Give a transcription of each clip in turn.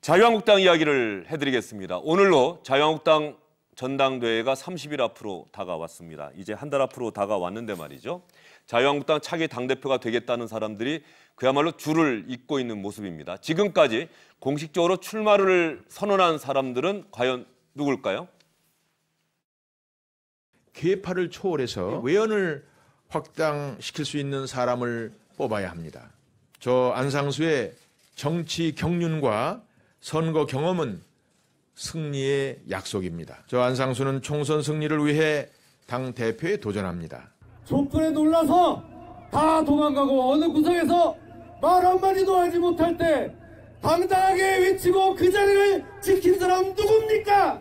자유한국당 이야기를 해드리겠습니다. 오늘로 자유한국당 전당대회가 30일 앞으로 다가왔습니다. 이제 한 달 앞으로 다가왔는데 말이죠. 자유한국당 차기 당대표가 되겠다는 사람들이 그야말로 줄을 잇고 있는 모습입니다. 지금까지 공식적으로 출마를 선언한 사람들은 과연 누굴까요? 계파를 초월해서 외연을 확장시킬 수 있는 사람을 뽑아야 합니다. 저 안상수의 정치 경륜과 선거 경험은 승리의 약속입니다. 저 안상수는 총선 승리를 위해 당 대표에 도전합니다. 촛불에 놀라서 다 도망가고 어느 구석에서 말 한마디도 하지 못할 때 당당하게 외치고 그 자리를 지킨 사람 누굽니까?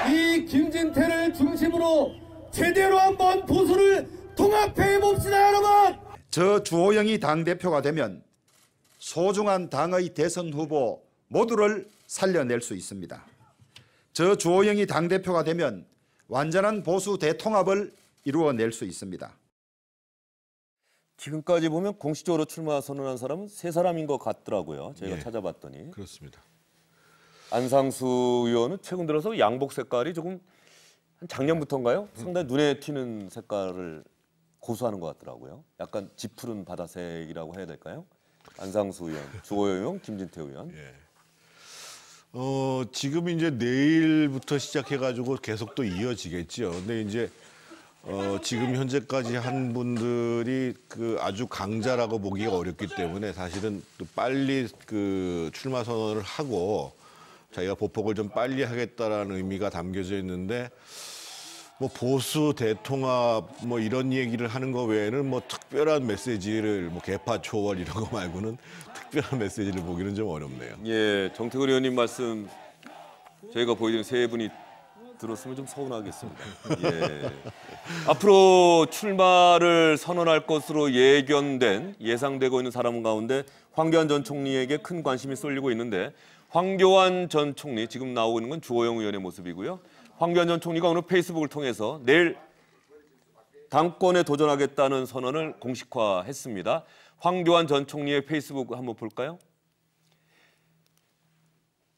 이 김진태를 중심으로 제대로 한번 보수를 통합해 봅시다, 여러분. 저 주호영이 당대표가 되면 소중한 당의 대선 후보 모두를 살려낼 수 있습니다. 저 주호영이 당대표가 되면 완전한 보수 대통합을 이루어낼 수 있습니다. 지금까지 보면 공식적으로 출마 선언한 사람은 3사람인 것 같더라고요. 저희가 찾아봤더니. 그렇습니다. 안상수 의원은 최근 들어서 양복 색깔이 조금 한 작년부터인가요? 상당히 눈에 튀는 색깔을 고수하는 것 같더라고요. 약간 짙푸른 바다색이라고 해야 될까요? 안상수 의원, 주호영 의원, 김진태 의원. 지금 이제 내일부터 시작해가지고 계속 또 이어지겠죠. 근데 이제 지금 현재까지 한 분들이 그 아주 강자라고 보기가 어렵기 때문에 사실은 또 빨리 그 출마 선언을 하고 자기가 보폭을 좀 빨리 하겠다라는 의미가 담겨져 있는데 뭐 보수 대통합 뭐 이런 얘기를 하는 거 외에는 뭐 특별한 메시지를 뭐 계파 초월 이런 거 말고는 특별한 메시지를 보기는 좀 어렵네요. 예, 정태근 의원님 말씀 저희가 보여드린 3분이 들었으면 좀 서운하겠습니다. 예. 앞으로 출마를 선언할 것으로 예상되고 있는 사람 가운데 황교안 전 총리에게 큰 관심이 쏠리고 있는데 황교안 전 총리, 지금 나오고 있는 건 주호영 의원의 모습이고요. 황교안 전 총리가 오늘 페이스북을 통해서 내일 당권에 도전하겠다는 선언을 공식화했습니다. 황교안 전 총리의 페이스북 한번 볼까요?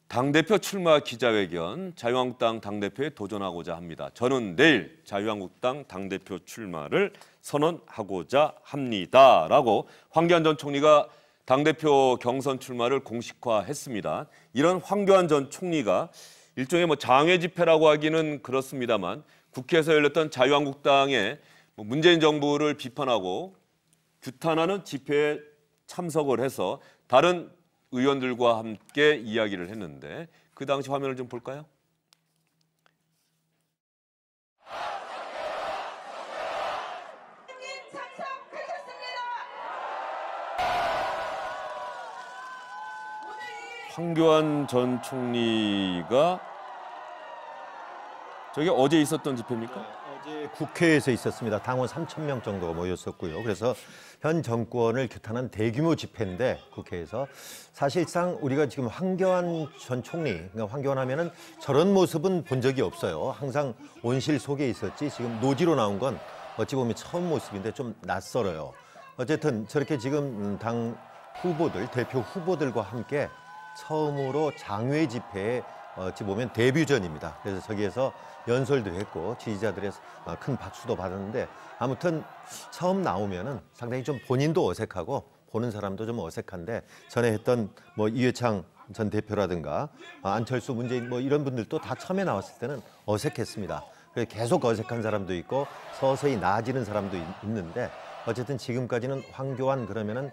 당대표 출마 기자회견, 자유한국당 당대표에 도전하고자 합니다. 저는 내일 자유한국당 당대표 출마를 선언하고자 합니다. 라고 황교안 전 총리가 당대표 경선 출마를 공식화했습니다. 이런 황교안 전 총리가 일종의 뭐 장외 집회라고 하기는 그렇습니다만 국회에서 열렸던 자유한국당의 문재인 정부를 비판하고 규탄하는 집회에 참석을 해서 다른 의원들과 함께 이야기를 했는데 그 당시 화면을 좀 볼까요? 황교안 전 총리가 저게 어제 있었던 집회입니까? 어제 국회에서 있었습니다. 당원 3,000명 정도가 모였었고요. 그래서 현 정권을 규탄한 대규모 집회인데 국회에서 사실상 우리가 지금 황교안 전 총리, 그러니까 황교안 하면은 저런 모습은 본 적이 없어요. 항상 온실 속에 있었지 지금 노지로 나온 건 어찌 보면 처음 모습인데 좀 낯설어요. 어쨌든 저렇게 지금 당 후보들, 대표 후보들과 함께 처음으로 장외 집회에 어찌 보면 데뷔전입니다. 그래서 저기에서 연설도 했고 지지자들의 큰 박수도 받았는데 아무튼 처음 나오면은 상당히 좀 본인도 어색하고 보는 사람도 좀 어색한데 전에 했던 뭐 이회창 전 대표라든가 안철수, 문재인 뭐 이런 분들도 다 처음에 나왔을 때는 어색했습니다. 그래서 계속 어색한 사람도 있고 서서히 나아지는 사람도 있는데 어쨌든 지금까지는 황교안 그러면은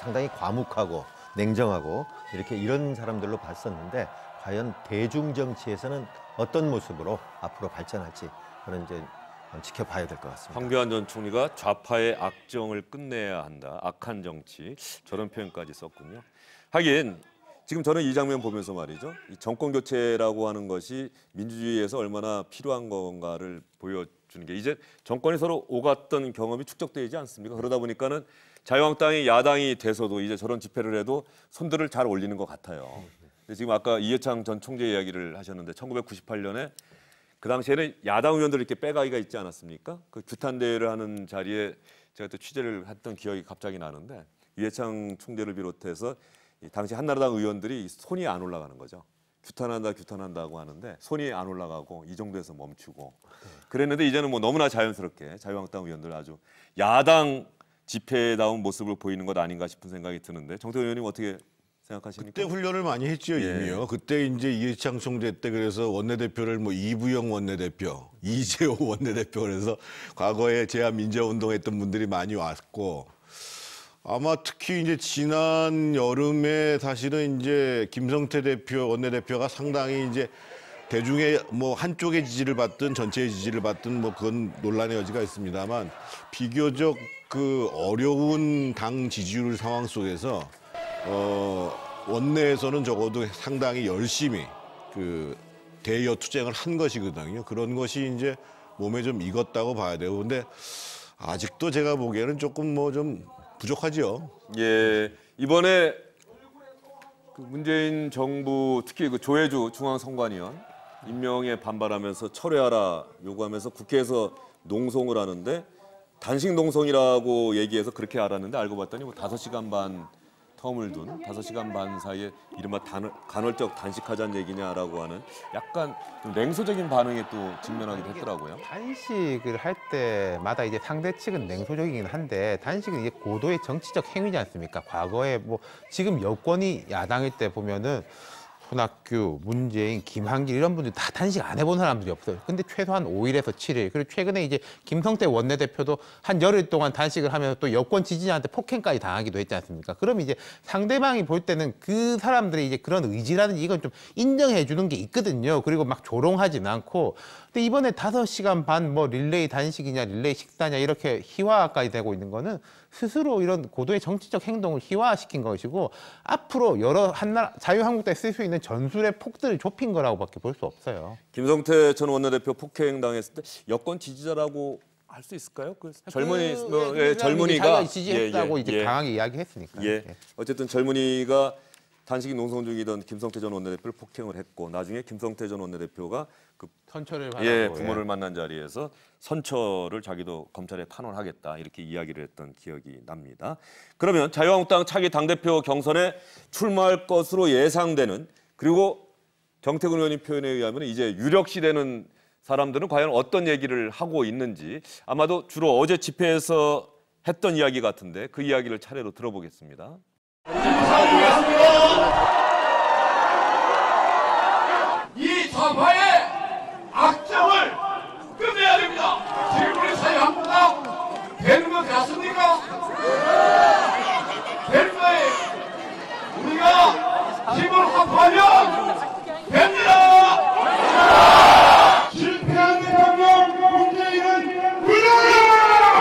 상당히 과묵하고 냉정하고 이런 사람들로 봤었는데 과연 대중 정치에서는 어떤 모습으로 앞으로 발전할지 그런 이제 지켜봐야 될 것 같습니다. 황교안 전 총리가 좌파의 악정을 끝내야 한다. 악한 정치 저런 표현까지 썼군요. 하긴 지금 저는 이 장면 보면서 말이죠. 이 정권 교체라고 하는 것이 민주주의에서 얼마나 필요한 건가를 보여주는 게 이제 정권이 서로 오갔던 경험이 축적되지 않습니까? 그러다 보니까는 자유한국당이 야당이 돼서도 이제 저런 집회를 해도 손들을 잘 올리는 것 같아요. 지금 아까 이해창 전 총재 이야기를 하셨는데 1998년에 그 당시에는 야당 의원들 이렇게 빼가기가 있지 않았습니까? 그 규탄 대회를 하는 자리에 제가 또 취재를 했던 기억이 갑자기 나는데 이해창 총재를 비롯해서 이 당시 한나라당 의원들이 손이 안 올라가는 거죠. 규탄한다고 하는데 손이 안 올라가고 이 정도에서 멈추고 그랬는데 이제는 뭐 너무나 자연스럽게 자유한국당 의원들 아주 야당 집회다운 모습을 보이는 것 아닌가 싶은 생각이 드는데 정태근 의원님 어떻게 생각하십니까? 그때 훈련을 많이 했죠, 이미요. 그때 이제 이해창 총재 때 그래서 원내대표를 뭐 이부영 원내대표, 이재호 원내대표 그래서 과거에 제한민주화운동했던 분들이 많이 왔고 아마 특히 이제 지난 여름에 사실은 이제 김성태 대표 원내대표가 상당히 이제 대중의 뭐 한쪽의 지지를 받든 전체의 지지를 받든 뭐 그건 논란의 여지가 있습니다만 비교적 그 어려운 당 지지율 상황 속에서 원내에서는 적어도 상당히 열심히 그 대여 투쟁을 한 것이거든요. 그런 것이 이제 몸에 좀 익었다고 봐야 되고 근데 아직도 제가 보기에는 조금 뭐 좀 부족하지요. 예, 이번에 그 문재인 정부 특히 그 조혜주 중앙선관위원 임명에 반발하면서 철회하라 요구하면서 국회에서 농성을 하는데 단식 농성이라고 얘기해서 그렇게 알았는데 알고 봤더니 뭐 5시간 반 텀을 둔 5시간 반 사이에 이른바 간헐적 단식하자는 얘기냐라고 하는 약간 좀 냉소적인 반응에 또 직면하기도 했더라고요. 단식을 할 때마다 이제 상대 측은 냉소적이긴 한데 단식은 이게 고도의 정치적 행위지 않습니까? 과거에 뭐 지금 여권이 야당일 때 보면은 손학규, 문재인, 김한길 이런 분들 다 단식 안 해본 사람들이 없어요. 근데 최소한 5일에서 7일. 그리고 최근에 이제 김성태 원내대표도 한 열흘 동안 단식을 하면서 또 여권 지지자한테 폭행까지 당하기도 했지 않습니까? 그럼 이제 상대방이 볼 때는 그 사람들의 이제 그런 의지라든지 이건 좀 인정해 주는 게 있거든요. 그리고 막 조롱하진 않고. 근데 이번에 5시간 반 뭐 릴레이 단식이냐 릴레이 식사냐 이렇게 희화까지 되고 있는 거는 스스로 이런 고도의 정치적 행동을 희화시킨 것이고 앞으로 여러 한나라 자유한국당에 쓸 수 있는 전술의 폭들을 좁힌 거라고밖에 볼 수 없어요. 김성태 전 원내대표 폭행 당했을 때 여권 지지자라고 할 수 있을까요? 그 젊은이 젊은이가 지지했다고 이제 강하게 이야기했으니까. 예. 어쨌든 젊은이가 단식이 농성 중이던 김성태 전 원내대표를 폭행을 했고 나중에 김성태 전 원내대표가 그 선처를 받고 부모를 만난 자리에서 선처를 자기도 검찰에 탄원하겠다 이렇게 이야기를 했던 기억이 납니다. 그러면 자유한국당 차기 당대표 경선에 출마할 것으로 예상되는 그리고 정태근 의원님 표현에 의하면 이제 유력시되는 사람들은 과연 어떤 얘기를 하고 있는지 아마도 주로 어제 집회에서 했던 이야기 같은데 그 이야기를 차례로 들어보겠습니다. 이 좌파의 악정을 끝내야 됩니다. 지금 우리 자유한국당 되는 것 같습니까? 되는 거예요. 우리가 힘을 합하면 됩니다. 실패한 대통령 문재인은 물러나라!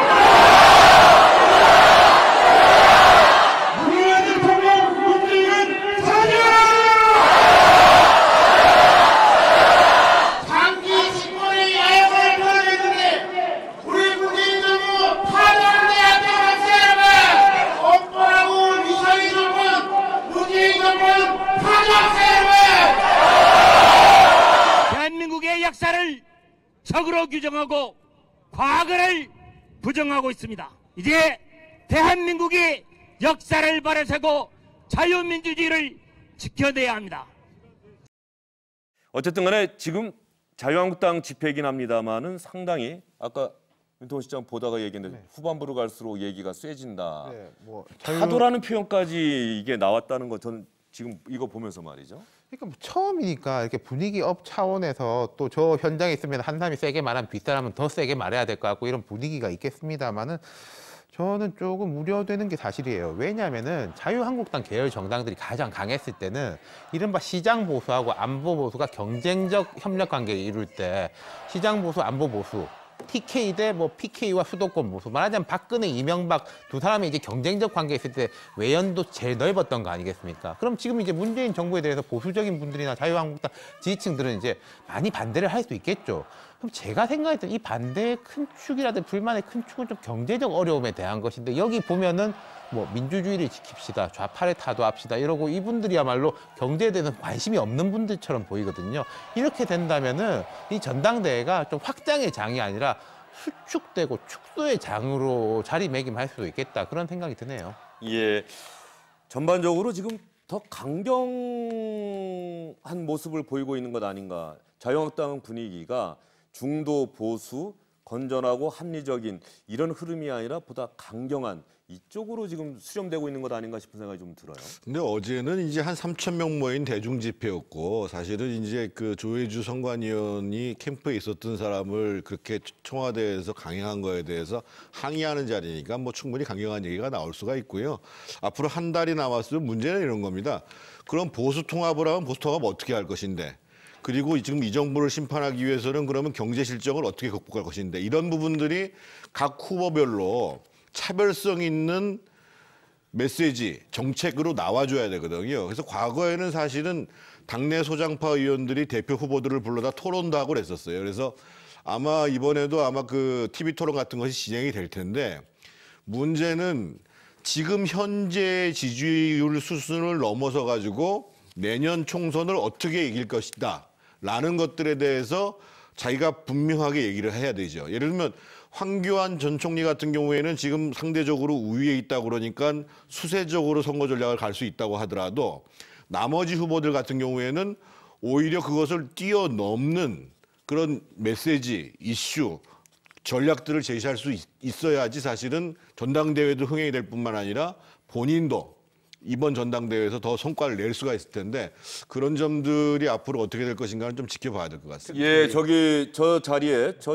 대한민국의 역사를 적으로 규정하고 과거를 부정하고 있습니다. 이제 대한민국이 역사를 바로세고 자유민주주의를 지켜내야 합니다. 어쨌든 간에 지금 자유한국당 집회이긴 합니다만은 상당히 아까 윤통호 시장 보다가 얘기했는데 후반부로 갈수록 얘기가 쇠진다. 타도라는 표현까지 이게 나왔다는 거 저는 지금 이거 보면서 말이죠. 그러니까 뭐 처음이니까 이렇게 분위기 업 차원에서 또 저 현장에 있으면 한 사람이 세게 말하면 뒷사람은 더 세게 말해야 될 것 같고 이런 분위기가 있겠습니다만은 저는 조금 우려되는 게 사실이에요. 왜냐하면은 자유한국당 계열 정당들이 가장 강했을 때는 이른바 시장 보수하고 안보 보수가 경쟁적 협력 관계를 이룰 때 시장 보수, 안보 보수 TK 대 뭐 PK와 수도권 보수 말하자면 박근혜, 이명박 두 사람이 이제 경쟁적 관계에 있을 때 외연도 제일 넓었던 거 아니겠습니까? 그럼 지금 이제 문재인 정부에 대해서 보수적인 분들이나 자유한국당 지지층들은 이제 많이 반대를 할 수 있겠죠. 그럼 제가 생각했던 이 반대의 큰 축이라든지 불만의 큰 축은 좀 경제적 어려움에 대한 것인데 여기 보면은 뭐 민주주의를 지킵시다, 좌파를 타도합시다 이러고 이분들이야말로 경제에 대해서 관심이 없는 분들처럼 보이거든요. 이렇게 된다면은 이 전당대회가 좀 확장의 장이 아니라 수축되고 축소의 장으로 자리매김할 수도 있겠다 그런 생각이 드네요. 예, 전반적으로 지금 더 강경한 모습을 보이고 있는 것 아닌가. 자유한국당 분위기가 중도 보수, 건전하고 합리적인 이런 흐름이 아니라 보다 강경한 이쪽으로 지금 수렴되고 있는 것 아닌가 싶은 생각이 좀 들어요. 근데 어제는 이제 한 3,000명 모인 대중 집회였고 사실은 이제 그 조혜주 선관위원이 캠프에 있었던 사람을 그렇게 청와대에서 강행한 거에 대해서 항의하는 자리니까 뭐 충분히 강경한 얘기가 나올 수가 있고요. 앞으로 한 달이 남았으면 문제는 이런 겁니다. 그럼 보수 통합을 하면 보수 통합 어떻게 할 것인데? 그리고 지금 이 정부를 심판하기 위해서는 그러면 경제 실정을 어떻게 극복할 것인데 이런 부분들이 각 후보별로 차별성 있는 메시지, 정책으로 나와줘야 되거든요. 그래서 과거에는 사실은 당내 소장파 의원들이 대표 후보들을 불러다 토론도 하고 그랬었어요. 그래서 아마 이번에도 아마 그 TV 토론 같은 것이 진행이 될 텐데 문제는 지금 현재 지지율 수준을 넘어서 가지고 내년 총선을 어떻게 이길 것이다 라는 것들에 대해서 자기가 분명하게 얘기를 해야 되죠. 예를 들면 황교안 전 총리 같은 경우에는 지금 상대적으로 우위에 있다 그러니까 수세적으로 선거 전략을 갈 수 있다고 하더라도 나머지 후보들 같은 경우에는 오히려 그것을 뛰어넘는 그런 메시지, 이슈, 전략들을 제시할 수 있어야지 사실은 전당대회도 흥행이 될 뿐만 아니라 본인도 이번 전당대회에서 더 성과를 낼 수가 있을 텐데 그런 점들이 앞으로 어떻게 될 것인가는 좀 지켜봐야 될 것 같습니다. 예, 저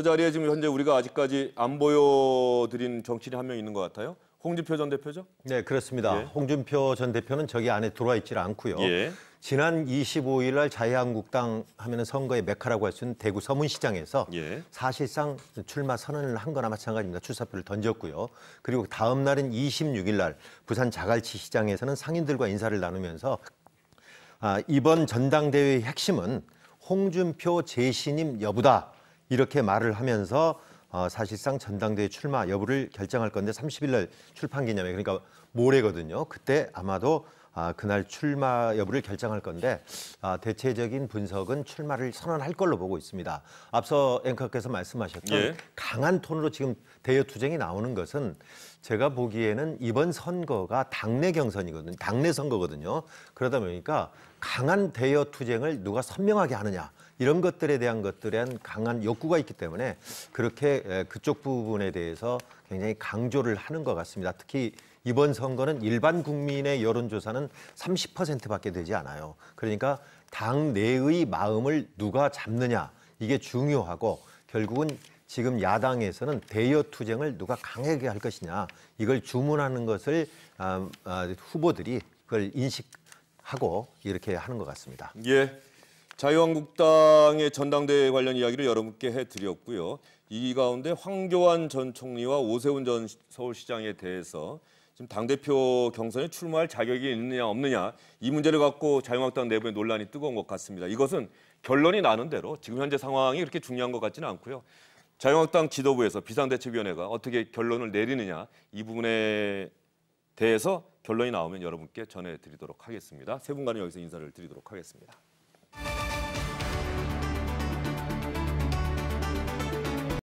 자리에 지금 현재 우리가 아직까지 안 보여드린 정치인이 한 명 있는 것 같아요. 홍준표 전 대표죠? 네, 그렇습니다. 예. 홍준표 전 대표는 저기 안에 들어와 있질 않고요. 예. 지난 25일 날 자유한국당 하면은 선거의 메카라고 할 수 있는 대구 서문시장에서 예. 사실상 출마 선언을 한 거나 마찬가지입니다. 출사표를 던졌고요. 그리고 다음 날인 26일 날 부산 자갈치 시장에서는 상인들과 인사를 나누면서 이번 전당대회의 핵심은 홍준표 재신임 여부다 이렇게 말을 하면서 사실상 전당대회 출마 여부를 결정할 건데 30일 날 출판기념회 그러니까 모레거든요. 그때 아마도 그날 출마 여부를 결정할 건데 대체적인 분석은 출마를 선언할 걸로 보고 있습니다. 앞서 앵커께서 말씀하셨던 예. 강한 톤으로 지금 대여 투쟁이 나오는 것은 제가 보기에는 이번 선거가 당내 경선이거든요. 당내 선거거든요. 그러다 보니까 강한 대여 투쟁을 누가 선명하게 하느냐 이런 것들에 대한 강한 욕구가 있기 때문에 그렇게 그쪽 부분에 대해서 굉장히 강조를 하는 것 같습니다. 특히 이번 선거는 일반 국민의 여론조사는 30%밖에 되지 않아요. 그러니까 당 내의 마음을 누가 잡느냐 이게 중요하고 결국은 지금 야당에서는 대여 투쟁을 누가 강하게 할 것이냐 이걸 주문하는 것을 후보들이 그걸 인식하고 이렇게 하는 것 같습니다. 예. 자유한국당의 전당대회 관련 이야기를 여러분께 해드렸고요. 이 가운데 황교안 전 총리와 오세훈 전 서울시장에 대해서 지금 당대표 경선에 출마할 자격이 있느냐 없느냐 이 문제를 갖고 자유한국당 내부의 논란이 뜨거운 것 같습니다. 이것은 결론이 나는 대로 지금 현재 상황이 그렇게 중요한 것 같지는 않고요. 자유한국당 지도부에서 비상대책위원회가 어떻게 결론을 내리느냐 이 부분에 대해서 결론이 나오면 여러분께 전해드리도록 하겠습니다. 세 분과는 여기서 인사를 드리도록 하겠습니다.